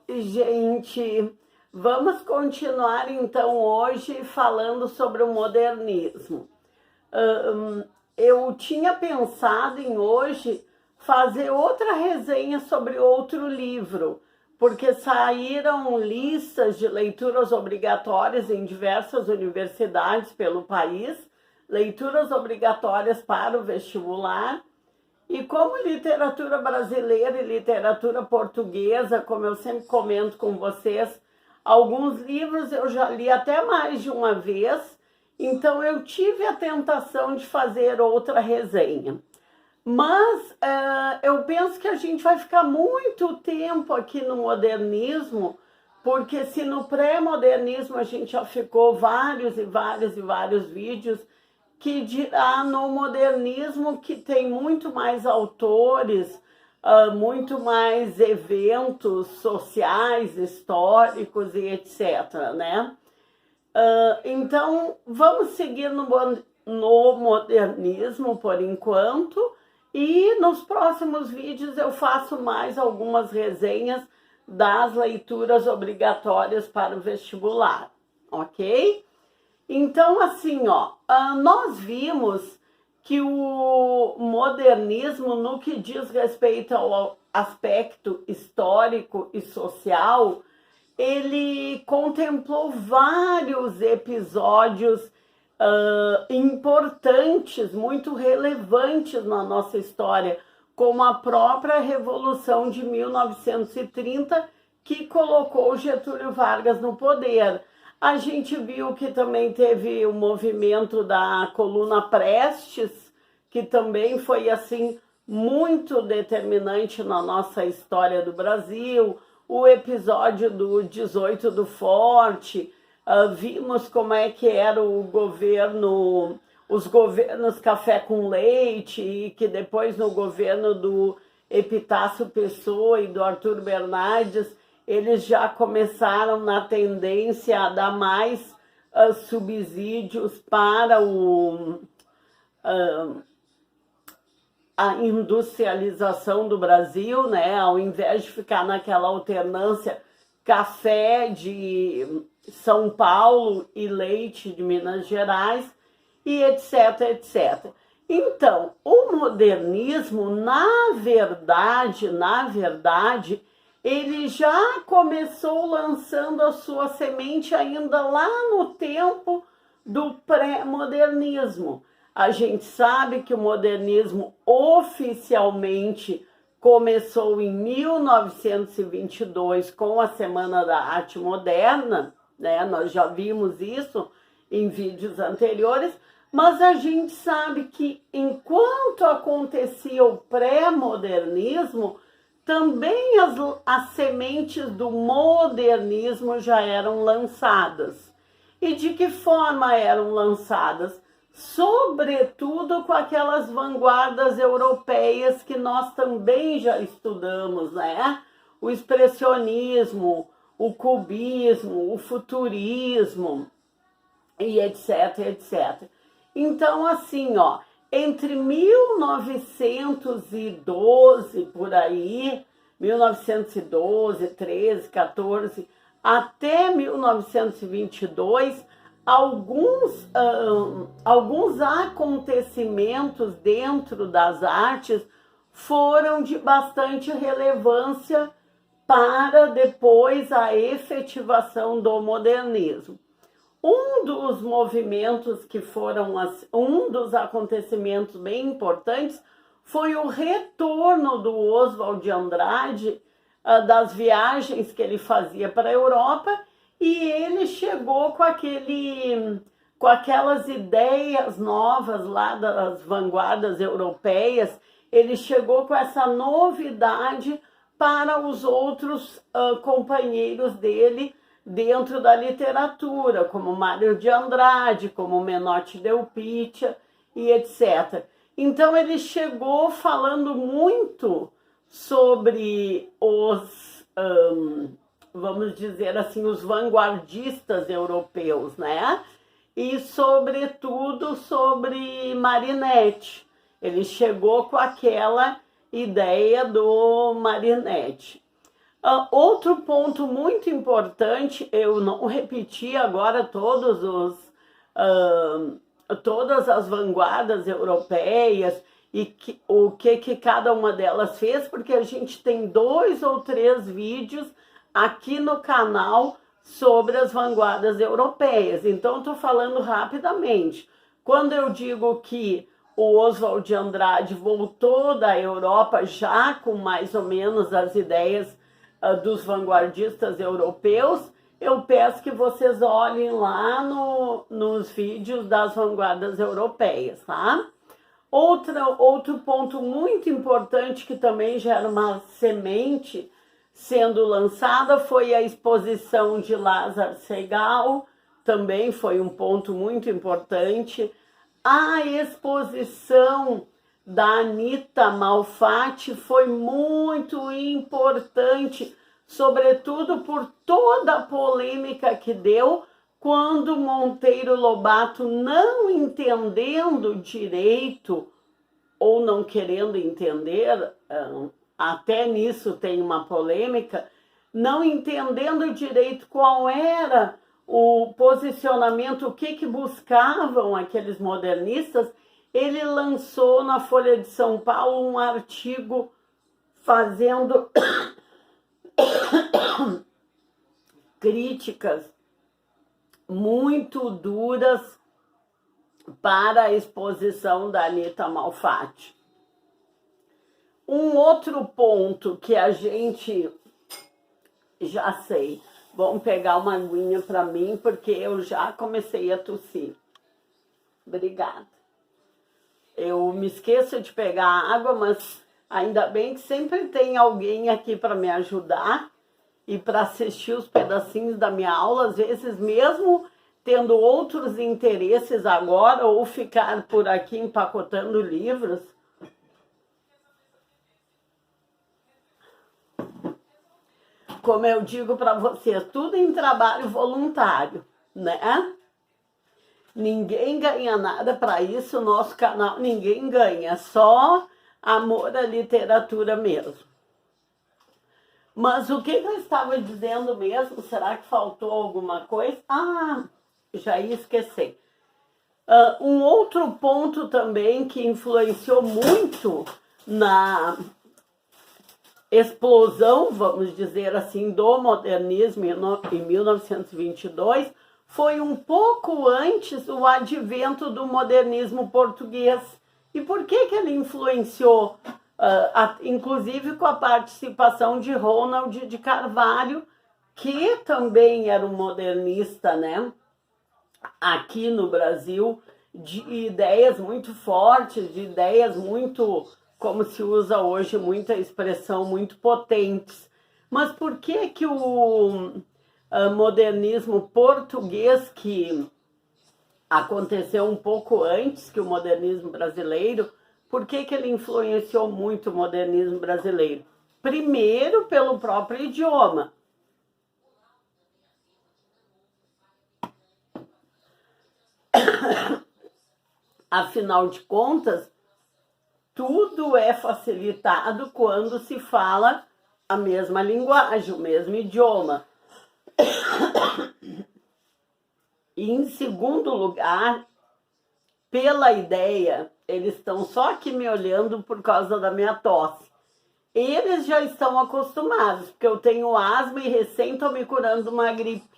Gente, vamos continuar então hoje falando sobre o modernismo. Eu tinha pensado em hoje fazer outra resenha sobre outro livro, porque saíram listas de leituras obrigatórias em diversas universidades pelo país, leituras obrigatórias para o vestibular. E como literatura brasileira e literatura portuguesa, como eu sempre comento com vocês, alguns livros eu já li até mais de uma vez, então eu tive a tentação de fazer outra resenha. Mas eu penso que a gente vai ficar muito tempo aqui no modernismo, porque se no pré-modernismo a gente já ficou vários e vários vídeos, que dirá no modernismo, que tem muito mais autores, muito mais eventos sociais, históricos e etc, né? Então, vamos seguir no modernismo por enquanto, e nos próximos vídeos eu faço mais algumas resenhas das leituras obrigatórias para o vestibular, ok? Então, assim, nós vimos que o modernismo, no que diz respeito ao aspecto histórico e social, ele contemplou vários episódios importantes, muito relevantes na nossa história, como a própria Revolução de 1930, que colocou Getúlio Vargas no poder. A gente viu que também teve o movimento da Coluna Prestes, que também foi assim muito determinante na nossa história do Brasil. O episódio do 18 do Forte, vimos como é que era o governo, os governos café com leite, e que depois no governo do Epitácio Pessoa e do Arthur Bernardes, eles já começaram na tendência a dar mais subsídios para a industrialização do Brasil, né? Ao invés de ficar naquela alternância café de São Paulo e leite de Minas Gerais, e etc, etc. Então, o modernismo, na verdade, ele já começou lançando a sua semente ainda lá no tempo do pré-modernismo. A gente sabe que o modernismo oficialmente começou em 1922 com a Semana da Arte Moderna, né? Nós já vimos isso em vídeos anteriores, mas a gente sabe que enquanto acontecia o pré-modernismo, também as sementes do modernismo já eram lançadas. E de que forma eram lançadas? Sobretudo com aquelas vanguardas europeias que nós também já estudamos, né? O expressionismo, o cubismo, o futurismo, e etc, etc. Então, assim, entre 1912, por aí, 1912, 13, 14, até 1922, alguns acontecimentos dentro das artes foram de bastante relevância para depois a efetivação do modernismo. Um dos movimentos que foram, um dos acontecimentos bem importantes foi o retorno do Oswald de Andrade, das viagens que ele fazia para a Europa, e ele chegou com aquelas ideias novas lá das vanguardas europeias, ele chegou com essa novidade para os outros companheiros dele, dentro da literatura, como Mário de Andrade, como Menotti Delpitia e etc. Então ele chegou falando muito sobre os, vamos dizer assim, os vanguardistas europeus, né? E sobretudo sobre Marinetti. Ele chegou com aquela ideia do Marinetti. Outro ponto muito importante, eu não repeti agora todas as vanguardas europeias e o que cada uma delas fez, porque a gente tem 2 ou 3 vídeos aqui no canal sobre as vanguardas europeias. Então, estou falando rapidamente. Quando eu digo que o Oswald de Andrade voltou da Europa já com mais ou menos as ideias dos vanguardistas europeus, eu peço que vocês olhem lá nos vídeos das vanguardas europeias, tá? Outro ponto muito importante que também já era uma semente sendo lançada foi a exposição de Lázaro Segal, também foi um ponto muito importante. A exposição da Anita Malfatti foi muito importante, sobretudo por toda a polêmica que deu quando Monteiro Lobato, não entendendo direito ou não querendo entender, até nisso tem uma polêmica, não entendendo direito qual era o posicionamento, o que buscavam aqueles modernistas, ele lançou na Folha de São Paulo um artigo fazendo críticas muito duras para a exposição da Anita Malfatti. Um outro ponto que a gente já sei, vamos pegar uma aguinha para mim, porque eu já comecei a tossir. Obrigada. Eu me esqueço de pegar água, mas ainda bem que sempre tem alguém aqui para me ajudar e para assistir os pedacinhos da minha aula, às vezes mesmo tendo outros interesses agora, ou ficar por aqui empacotando livros. Como eu digo para vocês, tudo em trabalho voluntário, né? Ninguém ganha nada para isso, nosso canal ninguém ganha, só amor à literatura mesmo. Mas o que eu estava dizendo mesmo? Será que faltou alguma coisa? Já ia esquecer. Um outro ponto também que influenciou muito na explosão, vamos dizer assim, do modernismo em 1922, foi um pouco antes o advento do modernismo português. E por que ele influenciou? Inclusive com a participação de Ronald de Carvalho, que também era um modernista, né? Aqui no Brasil, de ideias muito fortes, de ideias muito, como se usa hoje, muita expressão, muito potentes. Mas por que o modernismo português, que aconteceu um pouco antes que o modernismo brasileiro, por que ele influenciou muito o modernismo brasileiro? Primeiro, pelo próprio idioma. Afinal de contas, tudo é facilitado quando se fala a mesma linguagem, o mesmo idioma. E em segundo lugar, pela ideia, eles estão só aqui me olhando por causa da minha tosse. Eles já estão acostumados, porque eu tenho asma e recém estou me curando de uma gripe.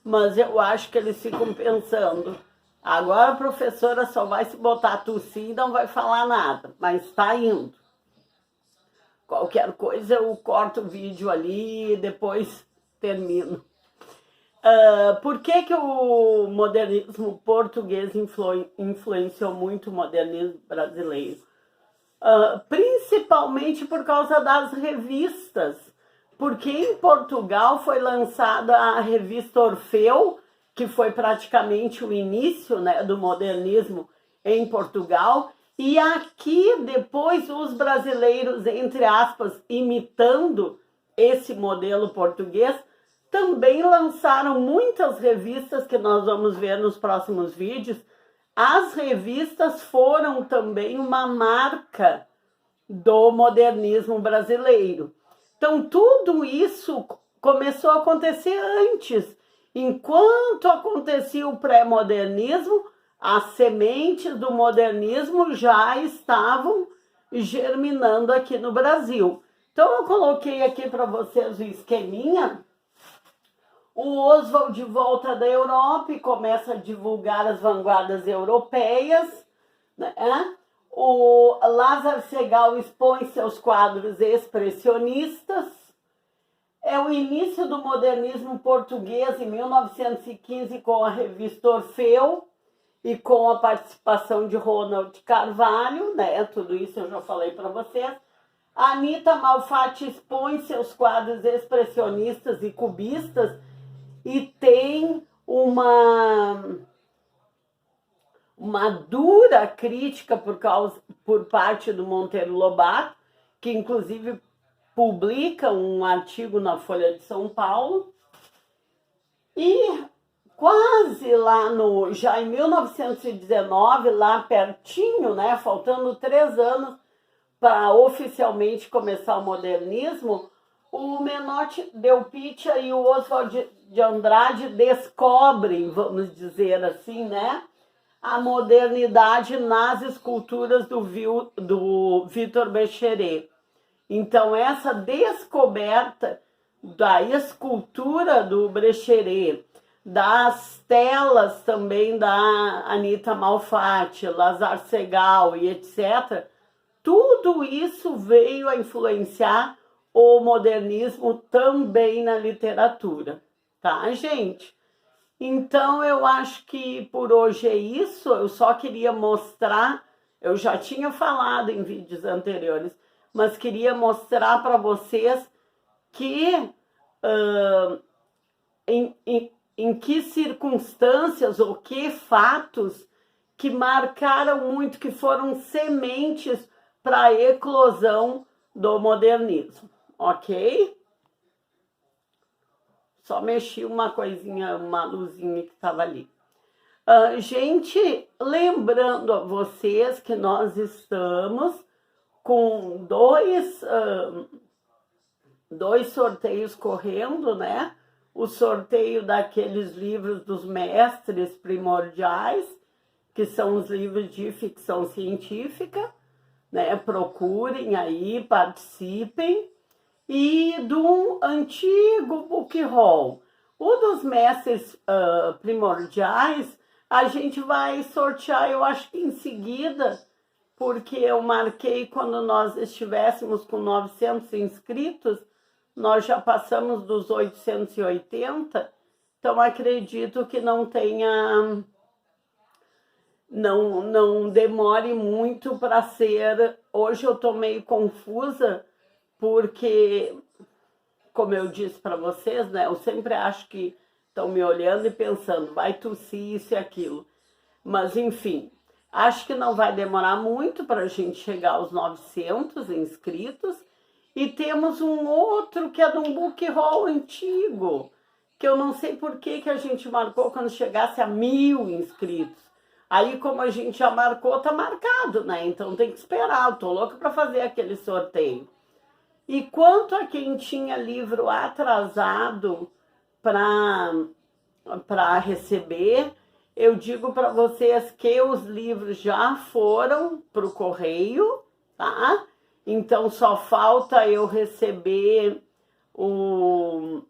Mas eu acho que eles ficam pensando, agora a professora só vai se botar a tossir e não vai falar nada, mas está indo. Qualquer coisa eu corto o vídeo ali e depois termino. Por que o modernismo português influenciou muito o modernismo brasileiro? Principalmente por causa das revistas, porque em Portugal foi lançada a revista Orfeu, que foi praticamente o início, né, do modernismo em Portugal, e aqui depois os brasileiros, entre aspas, imitando esse modelo português, também lançaram muitas revistas que nós vamos ver nos próximos vídeos. As revistas foram também uma marca do modernismo brasileiro. Então, tudo isso começou a acontecer antes. Enquanto acontecia o pré-modernismo, as sementes do modernismo já estavam germinando aqui no Brasil. Então, eu coloquei aqui para vocês o esqueminha. O Oswald volta da Europa e começa a divulgar as vanguardas europeias, né? O Lázaro Segall expõe seus quadros expressionistas. É o início do modernismo português em 1915 com a revista Orfeu e com a participação de Ronald Carvalho, né? Tudo isso eu já falei para vocês. A Anita Malfatti expõe seus quadros expressionistas e cubistas e tem uma dura crítica por parte do Monteiro Lobato, que inclusive publica um artigo na Folha de São Paulo. E quase lá já em 1919, lá pertinho, né, faltando 3 anos para oficialmente começar o modernismo, o Menotti Delpitia e o Oswald de Andrade descobrem, vamos dizer assim, né, a modernidade nas esculturas do Victor Becherer. Então, essa descoberta da escultura do Becherer, das telas também da Anita Malfatti, Lázaro Segall e etc., tudo isso veio a influenciar o modernismo também na literatura, tá, gente? Então, eu acho que por hoje é isso. Eu só queria mostrar, eu já tinha falado em vídeos anteriores, mas queria mostrar para vocês que em que circunstâncias ou que fatos que marcaram muito, que foram sementes para a eclosão do modernismo, ok? Só mexi uma coisinha, uma luzinha que estava ali. Gente, lembrando a vocês que nós estamos com dois sorteios correndo, né? O sorteio daqueles livros dos mestres primordiais, que são os livros de ficção científica, né? Procurem aí, participem. E do antigo book haul. O dos mestres primordiais, a gente vai sortear, eu acho que em seguida, porque eu marquei quando nós estivéssemos com 900 inscritos, nós já passamos dos 880, então acredito que não tenha, não demore muito para ser. Hoje eu estou meio confusa, porque, como eu disse para vocês, né, eu sempre acho que estão me olhando e pensando, vai tossir isso e aquilo. Mas, enfim, acho que não vai demorar muito para a gente chegar aos 900 inscritos. E temos um outro que é de um book haul antigo, que eu não sei por que a gente marcou quando chegasse a 1000 inscritos. Aí, como a gente já marcou, tá marcado, né? Então tem que esperar, eu tô louca para fazer aquele sorteio. E quanto a quem tinha livro atrasado para receber, eu digo para vocês que os livros já foram para o correio, tá? Então só falta eu receber o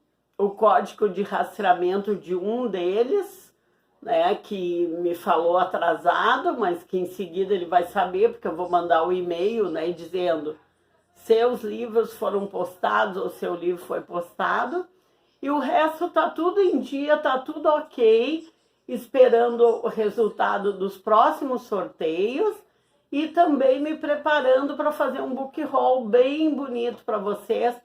código de rastreamento de um deles, né? Que me falou atrasado, mas que em seguida ele vai saber, porque eu vou mandar o e-mail, né? Dizendo seus livros foram postados ou seu livro foi postado, e o resto tá tudo em dia, tá tudo ok, esperando o resultado dos próximos sorteios e também me preparando para fazer um book haul bem bonito para vocês,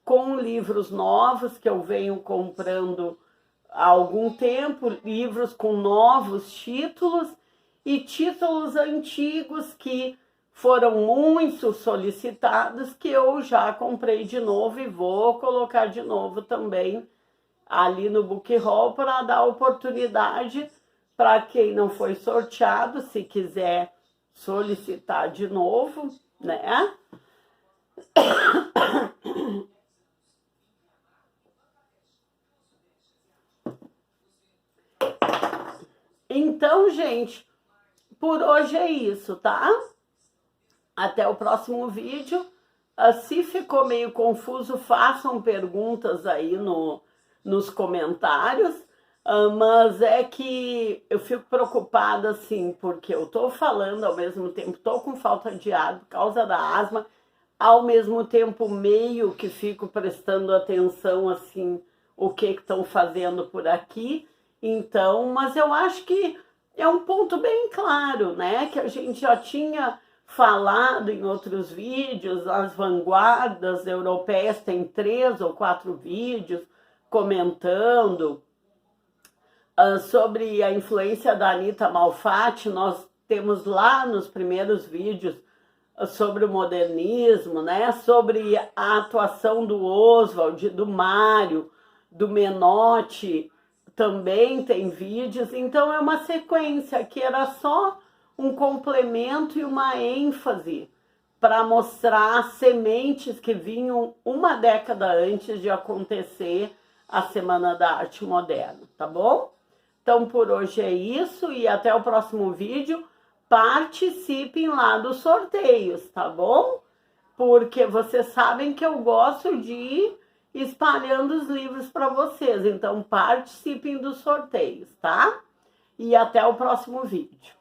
com livros novos que eu venho comprando há algum tempo, livros com novos títulos e títulos antigos que foram muito solicitados, que eu já comprei de novo e vou colocar de novo também ali no book haul para dar oportunidade para quem não foi sorteado, se quiser solicitar de novo, né? Então, gente, por hoje é isso, tá? Até o próximo vídeo. Se ficou meio confuso, façam perguntas aí nos comentários. Mas é que eu fico preocupada, assim, porque eu tô falando ao mesmo tempo, tô com falta de ar por causa da asma, ao mesmo tempo meio que fico prestando atenção, assim, o que estão fazendo por aqui. Então, mas eu acho que é um ponto bem claro, né, que a gente já tinha falado em outros vídeos. As vanguardas europeias têm 3 ou 4 vídeos comentando sobre a influência da Anita Malfatti. Nós temos lá nos primeiros vídeos sobre o modernismo, né? Sobre a atuação do Oswald, do Mário, do Menotti, também tem vídeos. Então é uma sequência que era só um complemento e uma ênfase para mostrar sementes que vinham uma década antes de acontecer a Semana da Arte Moderna, tá bom? Então por hoje é isso e até o próximo vídeo. Participem lá dos sorteios, tá bom? Porque vocês sabem que eu gosto de ir espalhando os livros para vocês. Então participem dos sorteios, tá? E até o próximo vídeo.